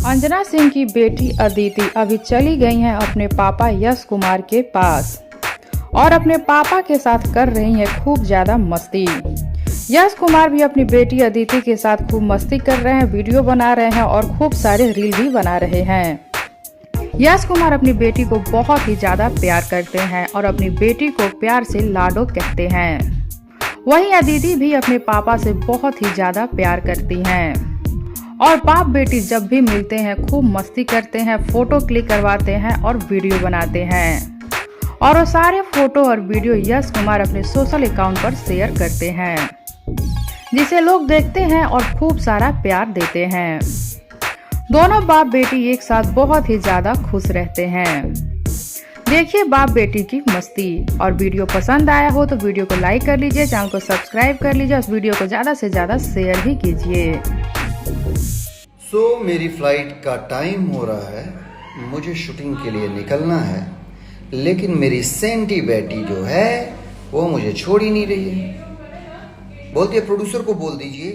अंजना सिंह की बेटी अदिति अभी चली गई हैं अपने पापा यश कुमार के पास और अपने पापा के साथ कर रही हैं खूब ज्यादा मस्ती। यश कुमार भी अपनी बेटी अदिति के साथ खूब मस्ती कर रहे हैं, वीडियो बना रहे हैं और खूब सारे रील भी बना रहे हैं। यश कुमार अपनी बेटी को बहुत ही ज्यादा प्यार करते हैं और अपनी बेटी को प्यार से लाडो कहते हैं। वहीं अदिति भी अपने पापा से बहुत ही ज्यादा प्यार करती हैं और बाप बेटी जब भी मिलते हैं खूब मस्ती करते हैं, फोटो क्लिक करवाते हैं और वीडियो बनाते हैं और वो सारे फोटो और वीडियो यश कुमार अपने सोशल अकाउंट पर शेयर करते हैं, जिसे लोग देखते हैं और खूब सारा प्यार देते हैं। दोनों बाप बेटी एक साथ बहुत ही ज्यादा खुश रहते हैं। देखिए बाप बेटी की मस्ती। और वीडियो पसंद आया हो तो वीडियो को लाइक कर लीजिए, चैनल को सब्सक्राइब कर लीजिए, उस वीडियो को ज्यादा से ज्यादा शेयर भी कीजिए। मेरी फ्लाइट का टाइम हो रहा है, मुझे शूटिंग के लिए निकलना है, लेकिन मेरी सेंटी बेटी जो है वो मुझे छोड़ ही नहीं रही है। बोलती है प्रोड्यूसर को बोल दीजिए